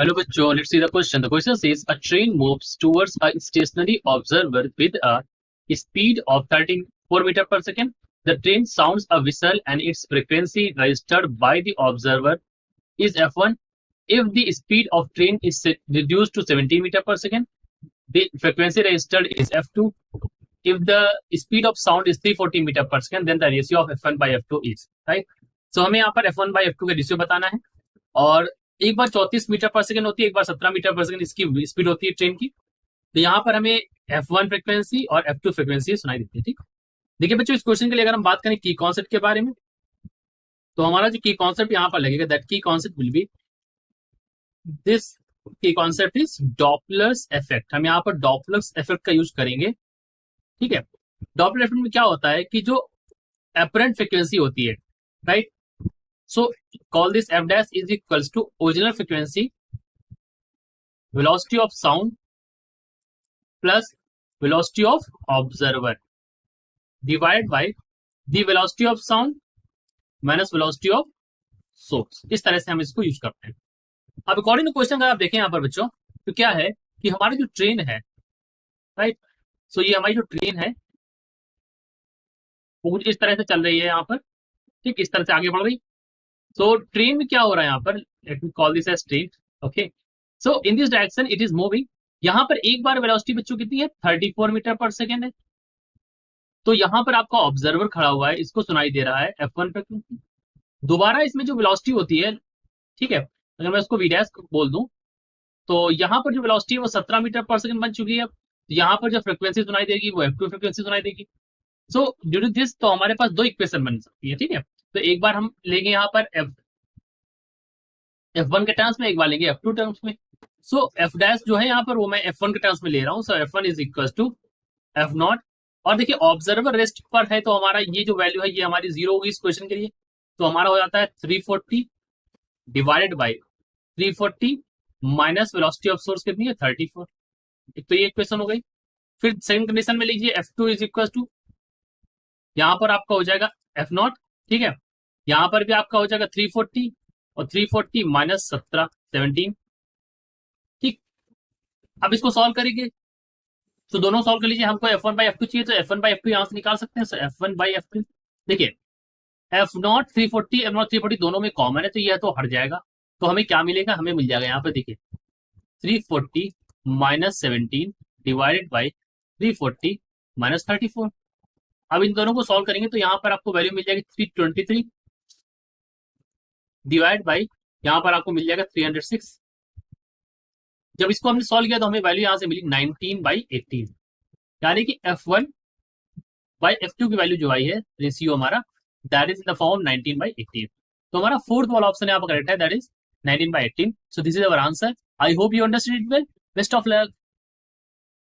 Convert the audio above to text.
Hello, bachcho. Let's see the question. The question says a train moves towards a stationary observer with a speed of 34 meter per second. The train sounds a whistle and its frequency registered by the observer is F1. If the speed of train is reduced to 70 meter per second, the frequency registered is F2. If the speed of sound is 340 meter per second, then the ratio of F1 by F2 is right. So हमें यहाँ पर F1 by F2 का ratio बताना है और एक बार 34 metre पर second होती है, एक बार 17 मीटर पर सेकंड इसकी स्पीड होती है ट्रेन की। तो यहाँ पर हमें F1 फ्रिक्वेंसी और F2 फ्रिक्वेंसी सुनाई देती है। ठीक, देखिए बच्चों, इस क्वेश्चन के लिए अगर हम बात करें की कॉन्सेप्ट के बारे में, तो हमारा जो की कॉन्सेप्ट यहाँ पर लगेगा, दैट की कॉन्सेप्ट विल बी दिस। की कॉन्सेप्ट इज डॉपलर्स इफेक्ट। हम यहाँ पर डॉपलर्स इफेक्ट का यूज करेंगे। ठीक है, डॉपलर इफेक्ट में क्या होता है कि जो अपरेंट फ्रिक्वेंसी होती है, right, so call this f dash is equals to original frequency, velocity of sound plus velocity of observer divided by the velocity of sound minus velocity of source। इस तरह से हम इसको यूज करते हैं। अब अकॉर्डिंग टू क्वेश्चन अगर आप देखें यहाँ पर बच्चों, तो क्या है कि हमारी जो ट्रेन है, राइट, सो ये हमारी जो ट्रेन है वो कुछ इस तरह से चल रही है यहाँ पर। ठीक, इस तरह से आगे बढ़ रही। So train में क्या हो रहा है यहाँ पर, let me call this as train, okay, so in this direction it is moving। यहाँ पर एक बार वेलोसिटी बच्चों कितनी है, 34 मीटर पर सेकेंड है। तो यहाँ पर आपका ऑब्जर्वर खड़ा हुआ है, इसको सुनाई दे रहा है F1 फ्रिक्वेंसी। दोबारा इसमें जो वेलोसिटी होती है, ठीक है, अगर मैं उसको V डैश बोल दूं, तो यहाँ पर जो वेलोसिटी है वो 17 मीटर पर सेकेंड बन चुकी है। तो यहाँ पर जो फ्रिक्वेंसी सुनाई देगी वो F2 फ्रिक्वेंसी सुनाई देगी। सो ड्यू टू दिस तो हमारे पास दो इक्वेशन बन सकती है। ठीक है, तो एक बार हम लेंगे यहाँ पर F1 के टर्म्स में, एक बार लेंगे F2 टर्म्स में। सो F डैश जो है यहाँ पर वो मैं F1 के टर्म्स में ले रहा हूँ। So F1 is equal to F0। और देखिए ऑब्जर्वर रेस्ट पर है तो हमारा ये जो वैल्यू है ये हमारी 0 होगी इस क्वेश्चन के लिए। तो हमारा हो जाता है 340 divided by 340 minus velocity of source कितनी है, 34। तो ये इक्वेशन हो गई। फिर सेकंड कंडीशन में लीजिए F2 इज इक्वल टू, यहाँ पर आपका हो जाएगा F0। ठीक है, यहाँ पर भी आपका हो जाएगा 340 और 340 माइनस 17। ठीक, अब इसको सॉल्व करेंगे तो दोनों सॉल्व कर लीजिए। हमको F1 बाई F2 चाहिए तो F1 बाई F2 यहां से निकाल सकते हैं। सो F1 बाई F2, देखिए F0 340 F0 340 दोनों में कॉमन है तो यह तो हट जाएगा। तो हमें क्या मिलेगा, हमें मिल जाएगा यहाँ पर देखिए 340 माइनस 17 डिवाइडेड बाई 340 माइनस 34। अब इन दोनों को सॉल्व करेंगे तो यहाँ पर आपको वैल्यू मिल जाएगी 323 डिवाइड बाई यहाँ पर आपको मिल जाएगा 306। जब इसको हमने सॉल्व किया तो हमें वैल्यू यहाँ से मिली 19/18, यानी कि F1 बाई F2 की वैल्यू जो आई है रेशियो हमारा, that is in the form 19/18। तो हमारा फोर्थ वाला ऑप्शन यहाँ पर करेक्ट है, that is 19/18। So this is our answer. I hope you understand it well. Best of luck.